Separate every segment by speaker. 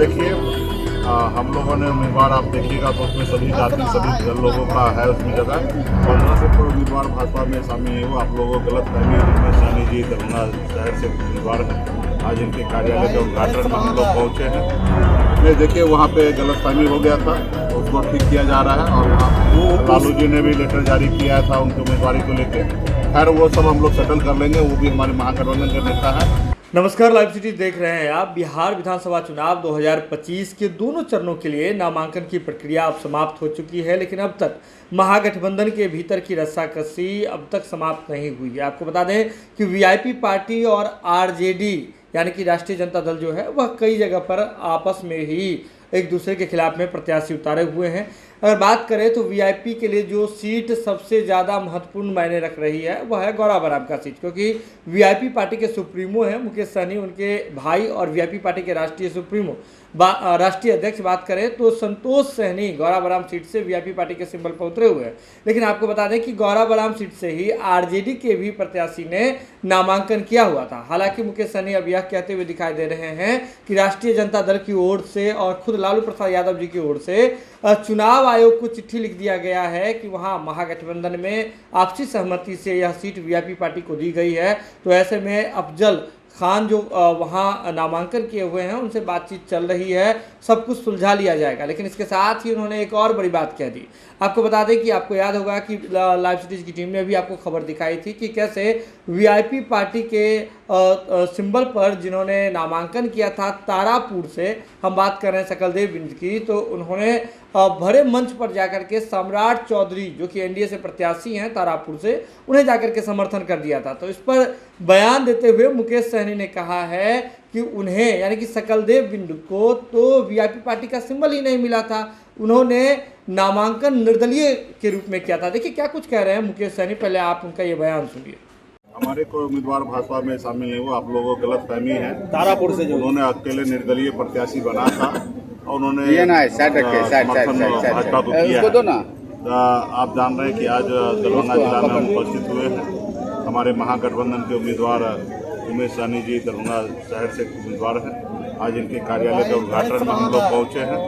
Speaker 1: देखिए हम लोगों ने उम्मीदवार आप देखिएगा तो उसमें सभी जाति सभी लोगों का है उसमें जगह 15 से कोई उम्मीदवार भाजपा में शामिल नहीं हुआ। आप लोगों को गलत फहमी है। सानी जी दरभंगा शहर से उम्मीदवार हैं। आज इनके कार्यालय के उद्घाटन में हम लोग पहुँचे हैं। ये देखिए वहाँ पे गलत फहमी हो गया था, उसको ठीक किया जा रहा है। और वहाँ लालू जी ने भी लेटर जारी किया था उनकी उम्मीदवारी को लेकर। खैर वो सब हम लोग सेटल कर लेंगे। वो भी हमारे महागठबंधन के नेता है।
Speaker 2: नमस्कार, लाइव सिटी देख रहे हैं आप। बिहार विधानसभा चुनाव 2025 के दोनों चरणों के लिए नामांकन की प्रक्रिया अब समाप्त हो चुकी है, लेकिन अब तक महागठबंधन के भीतर की रस्साकसी अब तक समाप्त नहीं हुई है। आपको बता दें कि वीआईपी पार्टी और आरजेडी यानी कि राष्ट्रीय जनता दल जो है वह कई जगह पर आपस में ही एक दूसरे के खिलाफ में प्रत्याशी उतारे हुए हैं। अगर बात करें तो वीआईपी के लिए जो सीट सबसे ज़्यादा महत्वपूर्ण मायने रख रही है वह है गौरा बराम का सीट, क्योंकि वीआईपी पार्टी के सुप्रीमो हैं मुकेश सहनी, उनके भाई, और वीआईपी पार्टी के राष्ट्रीय सुप्रीमो राष्ट्रीय अध्यक्ष बात करें तो संतोष सहनी गौरा बराम सीट से वीआईपी पार्टी के सिंबल पर उतरे हुए हैं। लेकिन आपको बता दें कि गौरा बराम सीट से ही आरजेडी के भी प्रत्याशी ने नामांकन किया हुआ था। हालांकि मुकेश सहनी अब यह कहते हुए दिखाई दे रहे हैं कि राष्ट्रीय जनता दल की ओर से और खुद लालू प्रसाद यादव जी की ओर से चुनाव आयोग को चिट्ठी लिख दिया गया है कि वहां महागठबंधन में आपसी सहमति से यह सीट वीआईपी पार्टी को दी गई है। तो ऐसे में अफजल खान जो वहाँ नामांकन किए हुए हैं उनसे बातचीत चल रही है, सब कुछ सुलझा लिया जाएगा। लेकिन इसके साथ ही उन्होंने एक और बड़ी बात कह दी। आपको बता दें कि आपको याद होगा कि लाइव सिटीज की टीम ने भी आपको खबर दिखाई थी कि कैसे वीआईपी पार्टी के सिंबल पर जिन्होंने नामांकन किया था तारापुर से, हम बात कर रहे हैं सकलदेव बिंद की, तो उन्होंने भरे मंच पर जाकर के सम्राट चौधरी जो कि एनडीए से प्रत्याशी हैं तारापुर से, उन्हें जाकर के समर्थन कर दिया था। तो इस पर बयान देते हुए मुकेश सहनी ने कहा है कि उन्हें यानी कि सकलदेव बिंद को तो वीआईपी पार्टी का सिंबल ही नहीं मिला था, उन्होंने नामांकन निर्दलीय के रूप में किया था। देखिए क्या कुछ कह रहे हैं मुकेश सहनी, पहले आप उनका ये बयान सुनिए।
Speaker 1: हमारे कोई उम्मीदवार भाजपा में शामिल नहीं हुआ। आप लोगों को गलत फहमी है।
Speaker 2: तारापुर से जो
Speaker 1: उन्होंने अकेले निर्दलीय प्रत्याशी बना था और उन्होंने भाजपा को किया है। आप जान रहे हैं कि आज दरभंगा जिला में हम उपस्थित हुए हैं। हमारे महागठबंधन के उम्मीदवार उमेश सहनी जी दरभंगा शहर से उम्मीदवार हैं। आज इनके कार्यालय के उद्घाटन में हम लोग पहुँचे हैं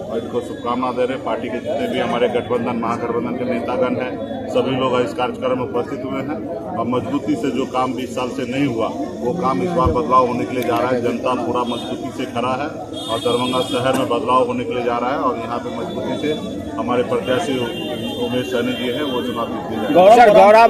Speaker 1: और इनको शुभकामना दे रहे हैं। पार्टी के जितने भी हमारे गठबंधन महागठबंधन के नेतागण हैं सभी लोग इस कार्यक्रम में उपस्थित हुए हैं। और मजबूती से जो काम 20 साल से नहीं हुआ वो काम इस बार बदलाव होने के लिए जा रहा है। जनता पूरा मजबूती से खड़ा है और दरभंगा शहर में बदलाव होने के लिए जा रहा है। और यहाँ पे मजबूती से हमारे प्रत्याशी उमेश सहनी जी हैं वो चुनाव जीत
Speaker 3: गौरा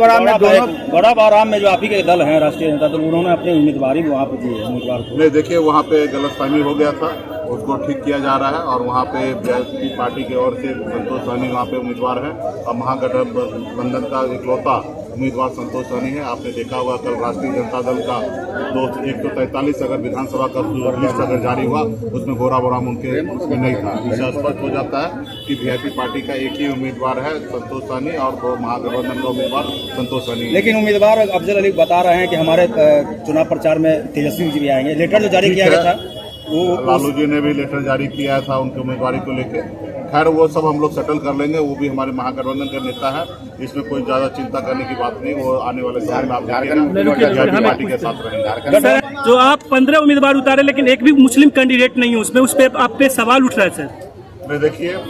Speaker 3: बराम में जो आप ही के दल हैं राष्ट्रीय जनता दल, उन्होंने अपनी उम्मीदवारी वहाँ पे दी है उम्मीदवार को।
Speaker 1: नहीं, देखिए वहाँ पे गलत फहमी हो गया था, उसको ठीक किया जा रहा है। और वहाँ पे वीआईपी पार्टी की ओर से संतोष सहनी वहाँ पे उम्मीदवार है और महागठबंधन का इकलौता उम्मीदवार संतोष सहनी है। आपने देखा होगा कल राष्ट्रीय जनता दल का 143 अगर विधानसभा का लिस्ट अगर जारी हुआ उसमें गौरा बराम उनके उसमें नहीं था। इससे स्पष्ट हो जाता है कि वीआईपी पार्टी का एक ही उम्मीदवार है संतोष सहनी और वो महागठबंधन का उम्मीदवार संतोष सहनी।
Speaker 3: लेकिन उम्मीदवार अफजल अली बता रहे हैं कि हमारे चुनाव प्रचार में तेजस्वी जी भी आएंगे। लेटर जो जारी किया गया था वो
Speaker 1: लालू जी ने भी लेटर जारी किया था उनकी उम्मीदवारी को लेकर। खैर वो सब हम लोग सेटल कर लेंगे। वो भी हमारे महागठबंधन के नेता है, इसमें कोई ज्यादा चिंता करने की बात नहीं। वो आने वाले समय में आप देखिएगा पार्टी के साथ रहेंगे।
Speaker 4: जो आप 15 उम्मीदवार उतारे लेकिन एक भी मुस्लिम कैंडिडेट नहीं है उसमें, उस पर आप पे सवाल उठ रहा है सर।
Speaker 1: देखिए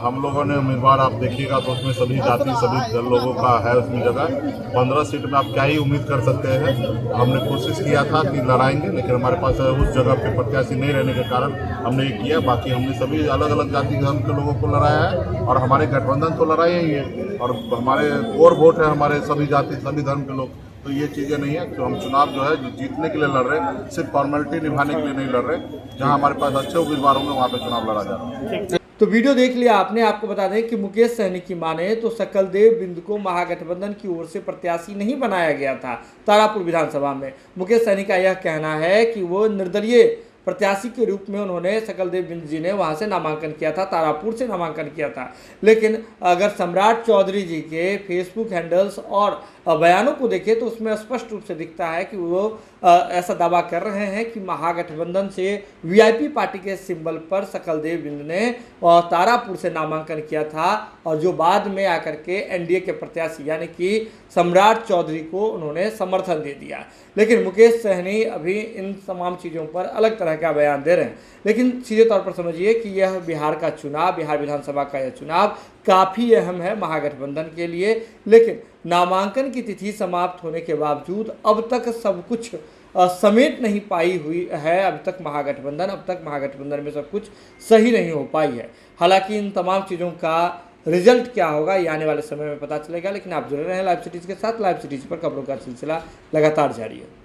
Speaker 1: हम लोगों ने उम्मीदवार आप देखिएगा तो उसमें सभी जाति सभी लोगों का है उसमें जगह। 15 सीट में आप क्या ही उम्मीद कर सकते हैं। हमने कोशिश किया था कि लड़ाएंगे, लेकिन हमारे पास उस जगह पे प्रत्याशी नहीं रहने के कारण हमने ये किया। बाकी हमने सभी अलग अलग जाति धर्म के लोगों को लड़ाया है और हमारे गठबंधन तो लड़ाई ही है। और हमारे और वोट है हमारे सभी जाति सभी धर्म के लोग। तो ये चीज़ें नहीं है। तो हम चुनाव जो है जीतने के लिए लड़ रहे हैं, सिर्फ फॉर्मेलिटी निभाने के लिए नहीं लड़ रहे। जहाँ हमारे पास अच्छे उम्मीदवार होंगे वहाँ पे चुनाव लड़ा जा रहा है।
Speaker 2: तो वीडियो देख लिया आपने। आपको बता दें कि मुकेश सहनी की माने तो सकलदेव बिंद को महागठबंधन की ओर से प्रत्याशी नहीं बनाया गया था तारापुर विधानसभा में। मुकेश सहनी का यह कहना है कि वो निर्दलीय प्रत्याशी के रूप में उन्होंने सकलदेव बिंद जी ने वहां से नामांकन किया था, तारापुर से नामांकन किया था। लेकिन अगर सम्राट चौधरी जी के फेसबुक हैंडल्स और बयानों को देखें तो उसमें स्पष्ट रूप से दिखता है कि वो ऐसा दावा कर रहे हैं कि महागठबंधन से वीआईपी पार्टी के सिंबल पर सकलदेव बिंद ने तारापुर से नामांकन किया था और जो बाद में आकर के एनडीए के प्रत्याशी यानी कि सम्राट चौधरी को उन्होंने समर्थन दे दिया। लेकिन मुकेश सहनी अभी इन तमाम चीज़ों पर अलग तरह का बयान दे रहे हैं। लेकिन सीधे तौर पर समझिए कि यह बिहार का चुनाव, बिहार विधानसभा का यह चुनाव काफ़ी अहम है महागठबंधन के लिए। लेकिन नामांकन की तिथि समाप्त होने के बावजूद अब तक सब कुछ समेट नहीं पाई हुई है। अब तक महागठबंधन में सब कुछ सही नहीं हो पाई है। हालांकि इन तमाम चीज़ों का रिजल्ट क्या होगा ये आने वाले समय में पता चलेगा। लेकिन आप जुड़े रहें लाइव सिटीज़ के साथ। लाइव सिटीज़ पर खबरों का सिलसिला लगातार जारी है।